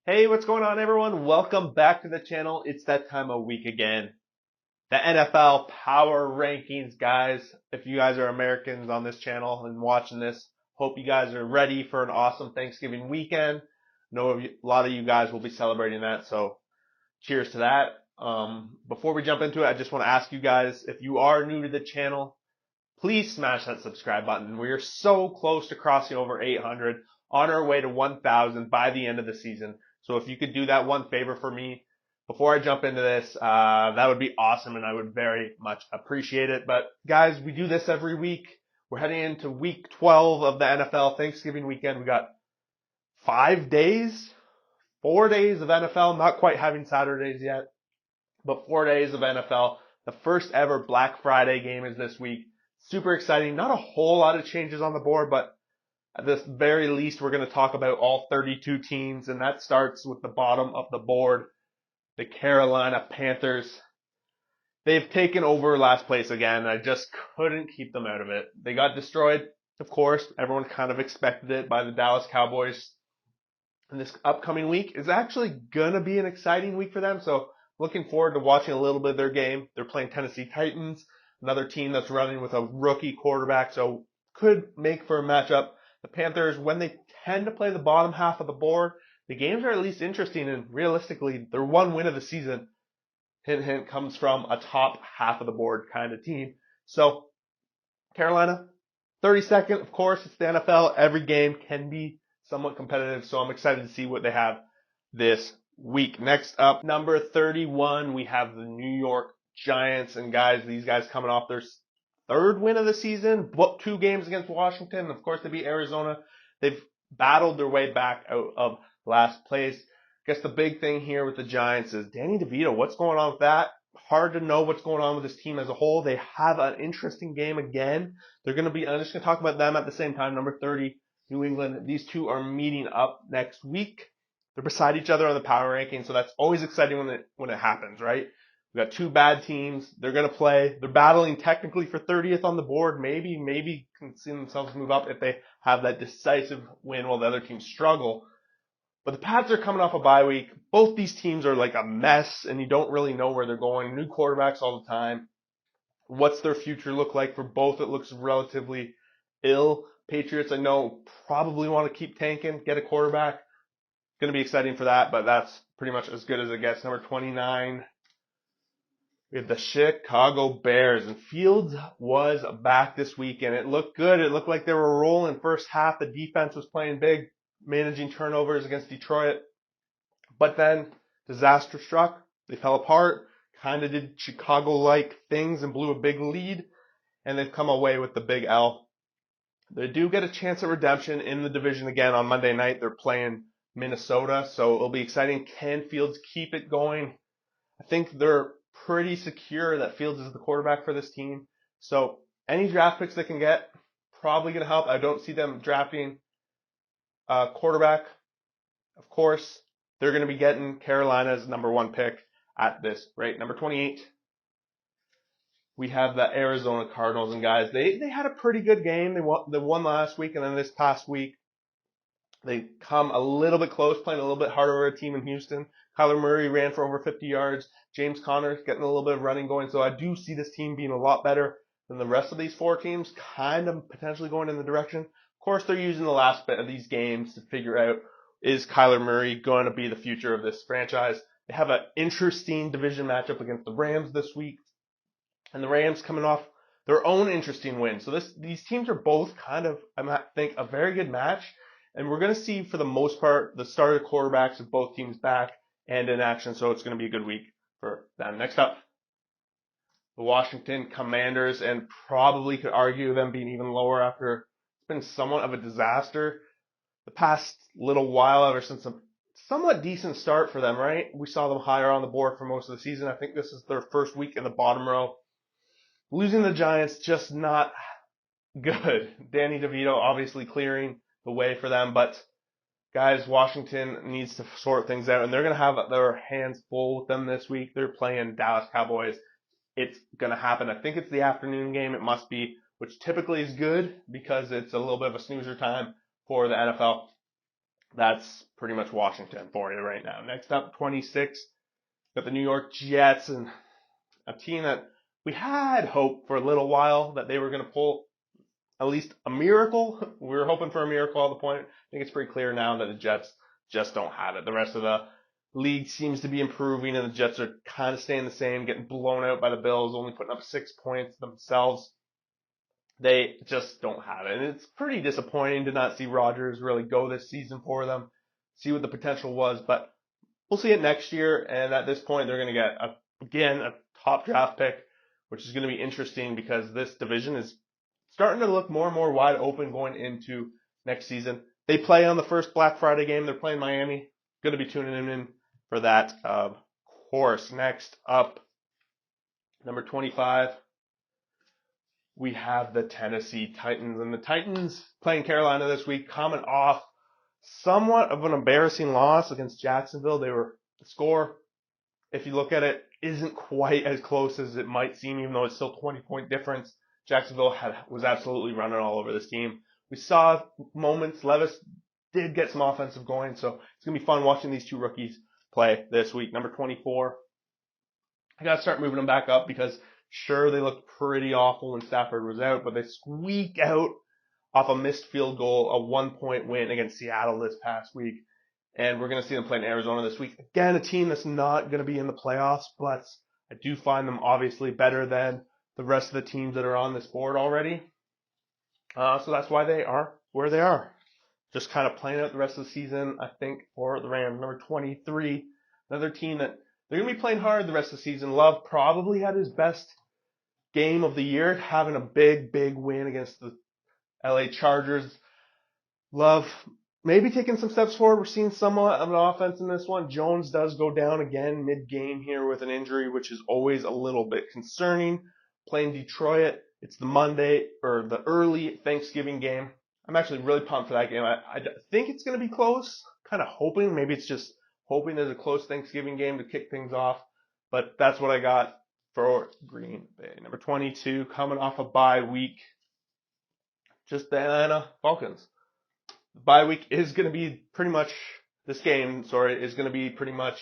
Hey, what's going on, everyone? Welcome back to the channel. It's that time of week again. The NFL Power Rankings, guys. If you guys are Americans on this channel and watching this, hope you guys are ready for an awesome Thanksgiving weekend. I know a lot of you guys will be celebrating that, so cheers to that. Before we jump into it, I just want to ask you guys, if you are new to the channel, please smash that subscribe button. We are so close to crossing over 800, on our way to 1,000 by the end of the season. So if you could do that one favor for me before I jump into this, that would be awesome, and I would very much appreciate it. But guys, we do this every week. We're heading into week 12 of the NFL Thanksgiving weekend. We got 4 days of NFL, not quite having Saturdays yet, but 4 days of NFL. The first ever Black Friday game is this week. Super exciting. Not a whole lot of changes on the board, but at the very least, we're going to talk about all 32 teams, and that starts with the bottom of the board, the Carolina Panthers. They've taken over last place again. I just couldn't keep them out of it. They got destroyed, of course. Everyone kind of expected it by the Dallas Cowboys. And this upcoming week is actually going to be an exciting week for them, so looking forward to watching a little bit of their game. They're playing Tennessee Titans, another team that's running with a rookie quarterback, so could make for a matchup. The Panthers, when they tend to play the bottom half of the board, the games are at least interesting, and realistically, their one win of the season, hint, hint, comes from a top half of the board kind of team. So, Carolina, 32nd, of course, it's the NFL. Every game can be somewhat competitive, so I'm excited to see what they have this week. Next up, number 31, we have the New York Giants. And guys, these guys coming off their third win of the season, 2 games against Washington. Of course, they beat Arizona. They've battled their way back out of last place. I guess the big thing here with the Giants is Danny DeVito. What's going on with that? Hard to know what's going on with this team as a whole. They have an interesting game again. I'm just going to talk about them at the same time. Number 30, New England. These two are meeting up next week. They're beside each other on the power ranking, so that's always exciting when it happens, right? We got 2 bad teams. They're going to play. They're battling technically for 30th on the board. Maybe can see themselves move up if they have that decisive win while the other teams struggle. But the Pats are coming off a bye week. Both these teams are like a mess, and you don't really know where they're going. New quarterbacks all the time. What's their future look like for both? It looks relatively ill. Patriots, I know, probably want to keep tanking, get a quarterback. Going to be exciting for that, but that's pretty much as good as it gets. Number 29, we have the Chicago Bears, and Fields was back this week, and it looked good. It looked like they were rolling first half. The defense was playing big, managing turnovers against Detroit. But then disaster struck. They fell apart, kind of did Chicago-like things and blew a big lead, and they've come away with the big L. They do get a chance at redemption in the division again on Monday night. They're playing Minnesota, so it'll be exciting. Can Fields keep it going? I think they're pretty secure that Fields is the quarterback for this team. So any draft picks they can get, probably going to help. I don't see them drafting a quarterback. Of course, they're going to be getting Carolina's number 1 pick at this rate. Number 28, we have the Arizona Cardinals. And guys, they had a pretty good game. They won last week, and then this past week, they come a little bit close, playing a little bit harder over a team in Houston. Kyler Murray ran for over 50 yards. James Conner getting a little bit of running going. So I do see this team being a lot better than the rest of these 4 teams, kind of potentially going in the direction. Of course, they're using the last bit of these games to figure out, is Kyler Murray going to be the future of this franchise? They have an interesting division matchup against the Rams this week. And the Rams coming off their own interesting win. So these teams are both kind of, I think, a very good match. And we're going to see, for the most part, the starter quarterbacks of both teams back and in action. So it's going to be a good week for them. Next up, the Washington Commanders, and probably could argue them being even lower after it's been somewhat of a disaster the past little while, ever since a somewhat decent start for them, right? We saw them higher on the board for most of the season. I think this is their first week in the bottom row. Losing the Giants, just not good. Danny DeVito obviously clearing the way for them, but guys, Washington needs to sort things out, and they're going to have their hands full with them this week. They're playing Dallas Cowboys. It's going to happen. I think it's the afternoon game. It must be, which typically is good because it's a little bit of a snoozer time for the NFL. That's pretty much Washington for you right now. Next up, 26, got the New York Jets, and a team that we had hope for a little while that they were going to pull at least a miracle. We were hoping for a miracle at the point. I think it's pretty clear now that the Jets just don't have it. The rest of the league seems to be improving, and the Jets are kind of staying the same, getting blown out by the Bills, only putting up 6 points themselves. They just don't have it. And it's pretty disappointing to not see Rodgers really go this season for them, see what the potential was. But we'll see it next year. And at this point, they're going to get, again, a top draft pick, which is going to be interesting because this division is starting to look more and more wide open going into next season. They play on the first Black Friday game. They're playing Miami. Going to be tuning in for that, of course. Next up, number 25. We have the Tennessee Titans, and the Titans playing Carolina this week, coming off somewhat of an embarrassing loss against Jacksonville. The score, if you look at it, isn't quite as close as it might seem, even though it's still 20-point difference. Jacksonville was absolutely running all over this team. We saw moments. Levis did get some offensive going, so it's going to be fun watching these two rookies play this week. Number 24, I got to start moving them back up because sure, they looked pretty awful when Stafford was out, but they squeak out off a missed field goal, a 1-point win against Seattle this past week. And we're going to see them play in Arizona this week. Again, a team that's not going to be in the playoffs, but I do find them obviously better than the rest of the teams that are on this board already. So that's why they are where they are. Just kind of playing out the rest of the season, I think, for the Rams. Number 23, another team that they're going to be playing hard the rest of the season. Love probably had his best game of the year, having a big win against the LA Chargers. Love maybe taking some steps forward. We're seeing somewhat of an offense in this one. Jones does go down again mid-game here with an injury, which is always a little bit concerning. Playing Detroit, it's the early Thanksgiving game. I'm actually really pumped for that game. I think it's going to be close. Kind of hoping. Maybe it's just hoping there's a close Thanksgiving game to kick things off. But that's what I got for Green Bay. Number 22, coming off a bye week, just the Atlanta Falcons. The bye week is going to be pretty much, is going to be pretty much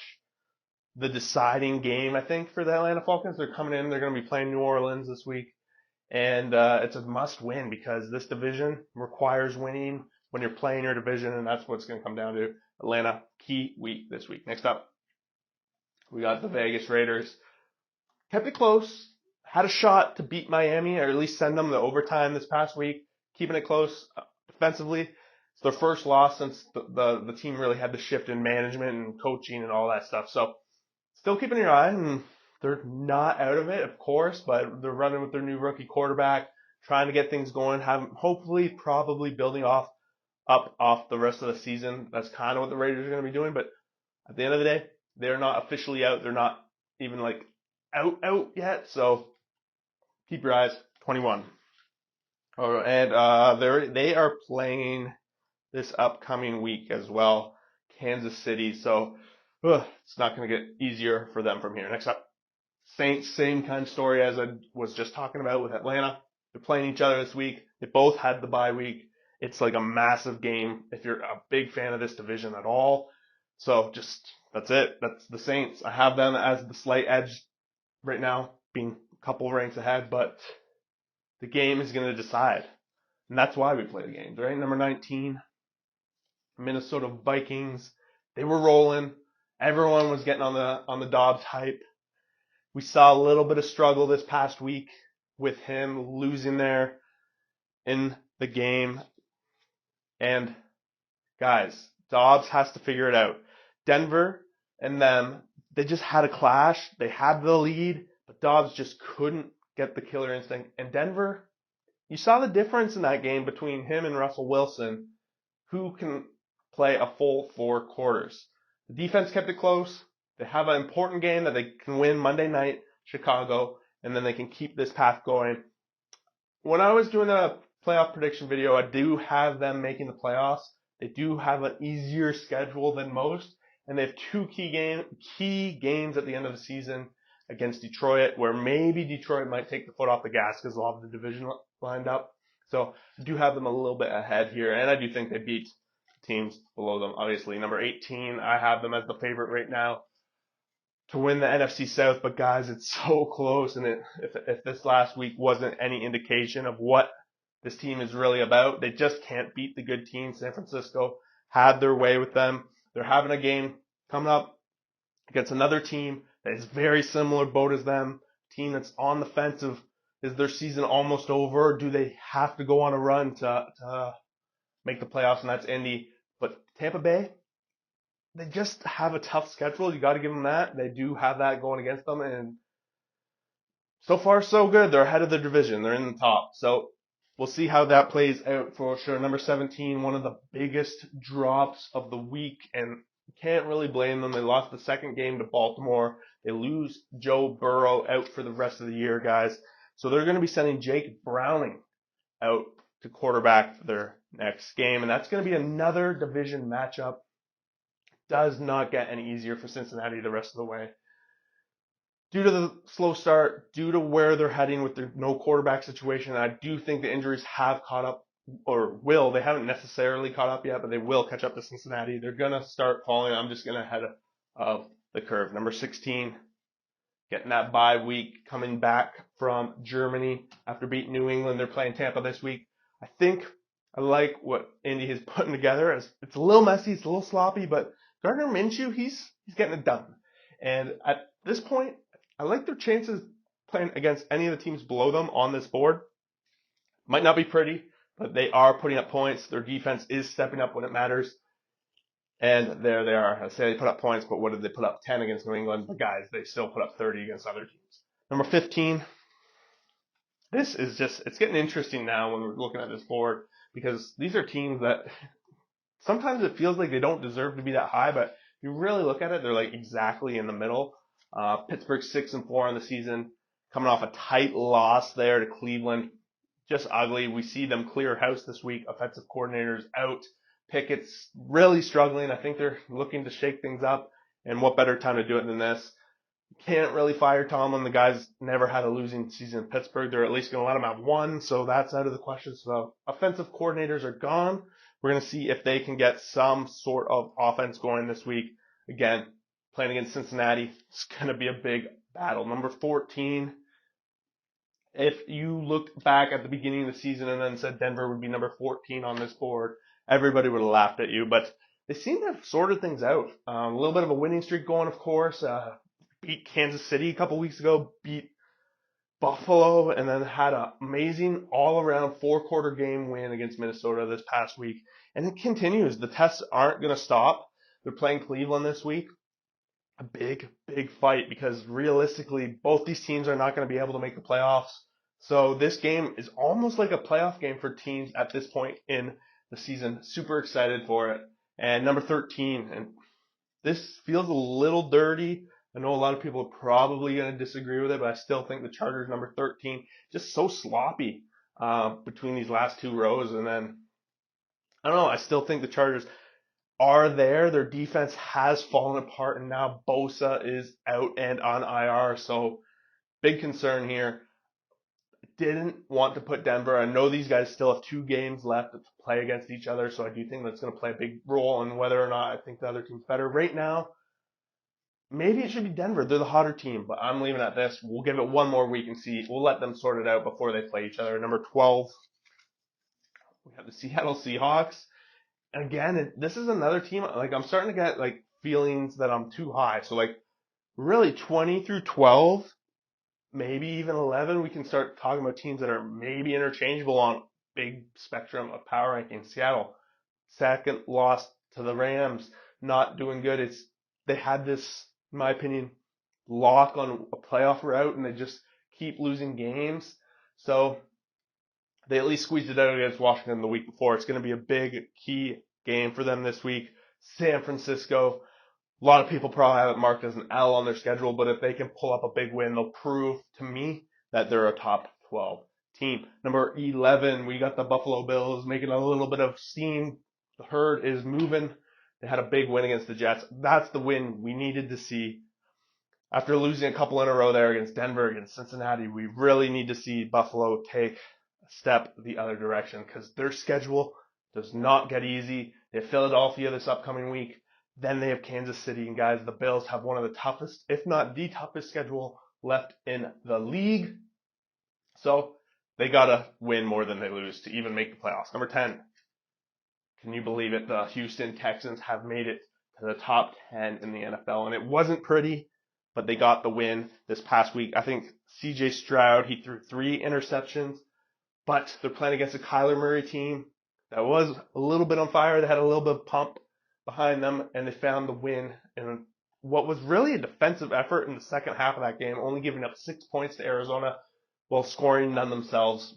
the deciding game, I think, for the Atlanta Falcons. They're coming in, they're going to be playing New Orleans this week. And it's a must win because this division requires winning when you're playing your division, and that's what's going to come down to. Atlanta, key week this week. Next up, we got the Vegas Raiders. Kept it close, had a shot to beat Miami, or at least send them to overtime this past week, keeping it close defensively. It's their first loss since the team really had the shift in management and coaching and all that stuff. So still keeping your eye, and they're not out of it, of course, but they're running with their new rookie quarterback, trying to get things going, probably building up off the rest of the season. That's kind of what the Raiders are going to be doing, but at the end of the day, they're not officially out. They're not even out yet, so keep your eyes. 21. And they are playing this upcoming week as well, Kansas City, so it's not going to get easier for them from here. Next up, Saints, same kind of story as I was just talking about with Atlanta. They're playing each other this week. They both had the bye week. It's like a massive game if you're a big fan of this division at all. So that's it. That's the Saints. I have them as the slight edge right now, being a couple ranks ahead, but the game is going to decide. And that's why we play the games, right? Number 19, Minnesota Vikings. They were rolling. Everyone was getting on the Dobbs hype. We saw a little bit of struggle this past week with him losing there in the game. And guys, Dobbs has to figure it out. Denver and them, they just had a clash. They had the lead, but Dobbs just couldn't get the killer instinct. And Denver, you saw the difference in that game between him and Russell Wilson, who can play a full 4 quarters. The defense kept it close. They have an important game that they can win Monday night, Chicago, and then they can keep this path going. When I was doing the playoff prediction video, I do have them making the playoffs. They do have an easier schedule than most, and they have 2 key games at the end of the season against Detroit, where maybe Detroit might take the foot off the gas because they'll have the division lined up. So I do have them a little bit ahead here, and I do think they beat a teams below them, obviously. Number 18, I have them as the favorite right now to win the NFC South, but guys, it's so close. And if this last week wasn't any indication of what this team is really about, they just can't beat the good teams. San Francisco had their way with them. They're having a game coming up against another team that is very similar boat as them, team that's on the fence of, is their season almost over? Do they have to go on a run to make the playoffs? And that's Indy. But Tampa Bay, they just have a tough schedule. You got to give them that. They do have that going against them. And so far, so good. They're ahead of the division. They're in the top. So we'll see how that plays out for sure. Number 17, one of the biggest drops of the week. And can't really blame them. They lost the second game to Baltimore. They lose Joe Burrow out for the rest of the year, guys. So they're going to be sending Jake Browning out to quarterback for their next game. And that's going to be another division matchup. Does not get any easier for Cincinnati the rest of the way. Due to the slow start, due to where they're heading with their no quarterback situation, I do think the injuries have caught up, or will. They haven't necessarily caught up yet, but they will catch up to Cincinnati. They're going to start falling. I'm just going to head of the curve. Number 16, getting that bye week, coming back from Germany after beating New England. They're playing Tampa this week. I think I like what Indy is putting together. It's a little messy, it's a little sloppy, but Gardner Minshew, he's getting it done. And at this point, I like their chances playing against any of the teams below them on this board. Might not be pretty, but they are putting up points. Their defense is stepping up when it matters. And there they are. I say they put up points, but what did they put up? 10 against New England. But guys, they still put up 30 against other teams. Number 15. This is just, it's getting interesting now when we're looking at this board, because these are teams that sometimes it feels like they don't deserve to be that high, but if you really look at it, they're like exactly in the middle. Pittsburgh 6-4 on the season, coming off a tight loss there to Cleveland. Just ugly. We see them clear house this week. Offensive coordinators out. Pickett's really struggling. I think they're looking to shake things up. And what better time to do it than this? Can't really fire Tomlin. The guy's never had a losing season in Pittsburgh. They're at least going to let him have one, so that's out of the question. So offensive coordinators are gone. We're going to see if they can get some sort of offense going this week. Again, playing against Cincinnati, it's going to be a big battle. Number 14, if you looked back at the beginning of the season and then said Denver would be number 14 on this board, everybody would have laughed at you. But they seem to have sorted things out. A little bit of a winning streak going, of course. Beat Kansas City a couple weeks ago, beat Buffalo, and then had an amazing all-around four-quarter game win against Minnesota this past week. And it continues. The tests aren't going to stop. They're playing Cleveland this week. A big, big fight, because realistically, both these teams are not going to be able to make the playoffs. So this game is almost like a playoff game for teams at this point in the season. Super excited for it. And number 13, and this feels a little dirty. I know a lot of people are probably going to disagree with it, but I still think the Chargers, number 13, just so sloppy between these last two rows. And then, I don't know, I still think the Chargers are there. Their defense has fallen apart, and now Bosa is out and on IR. So big concern here. Didn't want to put Denver. I know these guys still have 2 games left to play against each other, so I do think that's going to play a big role in whether or not I think the other team's better. Right now, maybe it should be Denver. They're the hotter team, but I'm leaving at this. We'll give it one more week and see. We'll let them sort it out before they play each other. Number 12, we have the Seattle Seahawks. And again, this is another team, like, I'm starting to get, like, feelings that I'm too high. So, like, really 20 through 12, maybe even 11, we can start talking about teams that are maybe interchangeable on big spectrum of power rankings. Seattle, second loss to the Rams, not doing good. They had this, in my opinion, lock on a playoff route, and they just keep losing games. So they at least squeezed it out against Washington the week before. It's going to be a big key game for them this week. San Francisco, a lot of people probably have it marked as an L on their schedule, but if they can pull up a big win, they'll prove to me that they're a top 12 team. Number 11, we got the Buffalo Bills making a little bit of steam. The herd is moving. They had a big win against the Jets. That's the win we needed to see. After losing a couple in a row there against Denver, against Cincinnati, we really need to see Buffalo take a step the other direction, because their schedule does not get easy. They have Philadelphia this upcoming week. Then they have Kansas City. And guys, the Bills have one of the toughest, if not the toughest schedule left in the league. So they got to win more than they lose to even make the playoffs. Number 10. Can you believe it? The Houston Texans have made it to the top 10 in the NFL. And it wasn't pretty, but they got the win this past week. I think CJ Stroud, he threw 3 interceptions, but they're playing against a Kyler Murray team that was a little bit on fire. They had a little bit of pump behind them, and they found the win in what was really a defensive effort in the second half of that game, only giving up 6 points to Arizona while scoring none themselves.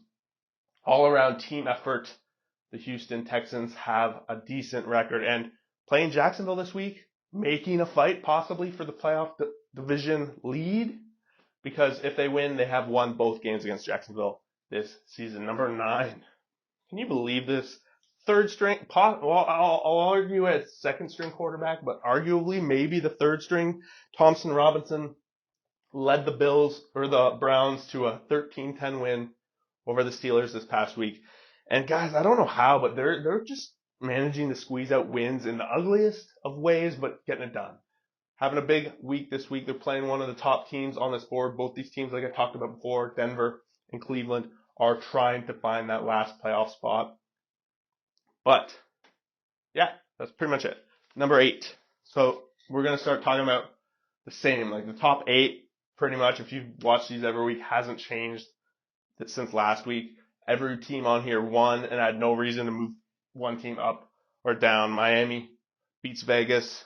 All around team effort. The Houston Texans have a decent record, and playing Jacksonville this week, making a fight possibly for the playoff division lead, because if they win, they have won both games against Jacksonville this season. Number 9. Can you believe this? Third string, well, I'll argue it's second string quarterback, but arguably maybe the third string, Thompson Robinson, led the Browns to a 13-10 win over the Steelers this past week. And guys, I don't know how, but they're just managing to squeeze out wins in the ugliest of ways, but getting it done. Having a big week this week. They're playing one of the top teams on this board. Both these teams, like I talked about before, Denver and Cleveland, are trying to find that last playoff spot. But yeah, that's pretty much it. Number 8. So we're going to start talking about the same, like the top 8, pretty much, if you've watched these every week, hasn't changed since last week. Every team on here won, and I had no reason to move one team up or down. Miami beats Vegas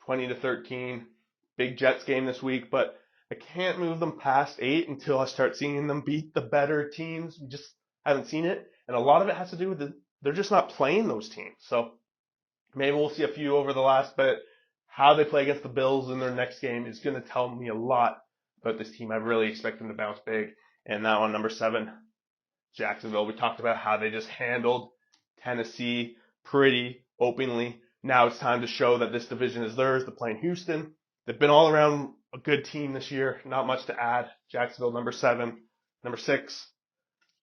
20-13. Big Jets game this week, but I can't move them past 8 until I start seeing them beat the better teams. We just haven't seen it, and a lot of it has to do with they're just not playing those teams. So maybe we'll see a few over the last bit. How they play against the Bills in their next game is going to tell me a lot about this team. I really expect them to bounce big. And that one, number 7, Jacksonville. We talked about how they just handled Tennessee pretty openly. Now it's time to show that this division is theirs. They're playing Houston. They've been all around a good team this year. Not much to add. Jacksonville, number 7. Number 6,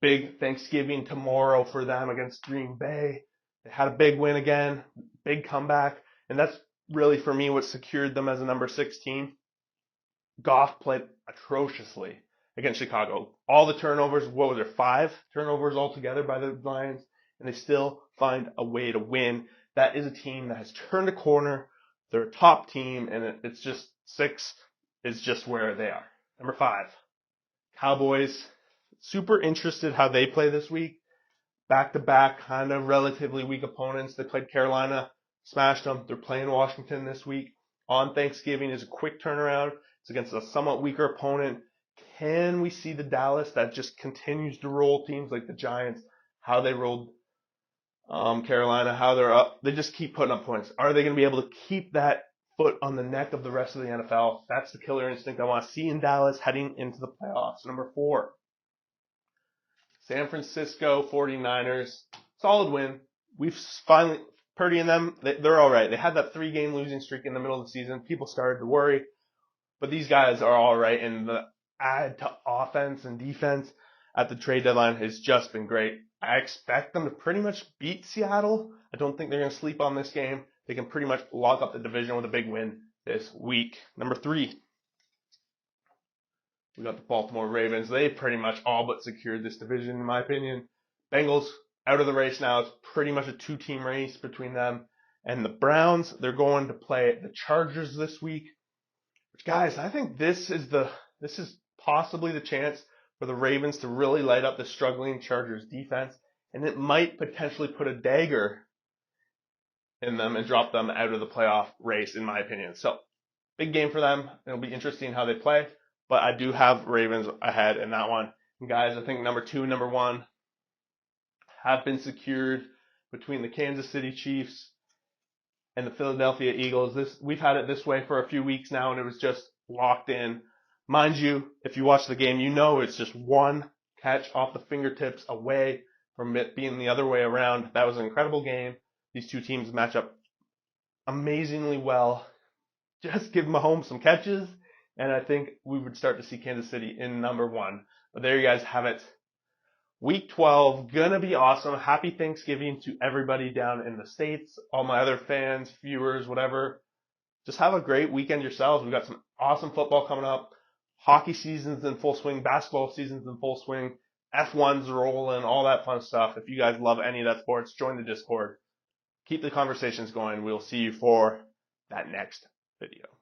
big Thanksgiving tomorrow for them against Green Bay. They had a big win again, big comeback, and that's really, for me, what secured them as a number 6 team. Goff played atrociously against Chicago. All the turnovers, what was there, 5 turnovers altogether by the Lions, and they still find a way to win. That is a team that has turned a corner. They're a top team, and it's just 6 is just where they are. Number 5, Cowboys. Super interested how they play this week. Back-to-back, kind of relatively weak opponents. They played Carolina, smashed them. They're playing Washington this week. On Thanksgiving is a quick turnaround. It's against a somewhat weaker opponent. Can we see the Dallas that just continues to roll teams like the Giants, how they rolled Carolina, how they're up? They just keep putting up points. Are they going to be able to keep that foot on the neck of the rest of the NFL? That's the killer instinct I want to see in Dallas heading into the playoffs. Number 4, San Francisco 49ers. Solid win. We've finally, Purdy and them, they're all right. They had that 3-game losing streak in the middle of the season. People started to worry. But these guys are all right, and the add to offense and defense at the trade deadline has just been great. I expect them to pretty much beat Seattle. I don't think they're going to sleep on this game. They can pretty much lock up the division with a big win this week. Number 3, we got the Baltimore Ravens. They pretty much all but secured this division, in my opinion. Bengals out of the race now. It's pretty much a 2-team race between them and the Browns. They're going to play the Chargers this week. Which, guys, I think this is possibly the chance for the Ravens to really light up the struggling Chargers defense, and it might potentially put a dagger in them and drop them out of the playoff race, in my opinion. So, big game for them. It'll be interesting how they play, but I do have Ravens ahead in that one. And guys, I think number 2 and number 1 have been secured between the Kansas City Chiefs and the Philadelphia Eagles. We've had it this way for a few weeks now, and it was just locked in. Mind you, if you watch the game, you know it's just one catch off the fingertips away from it being the other way around. That was an incredible game. These two teams match up amazingly well. Just give Mahomes some catches, and I think we would start to see Kansas City in number 1. But there you guys have it. Week 12, gonna be awesome. Happy Thanksgiving to everybody down in the States, all my other fans, viewers, whatever. Just have a great weekend yourselves. We've got some awesome football coming up. Hockey season's in full swing. Basketball season's in full swing. F1's rolling, all that fun stuff. If you guys love any of that sports, join the Discord. Keep the conversations going. We'll see you for that next video.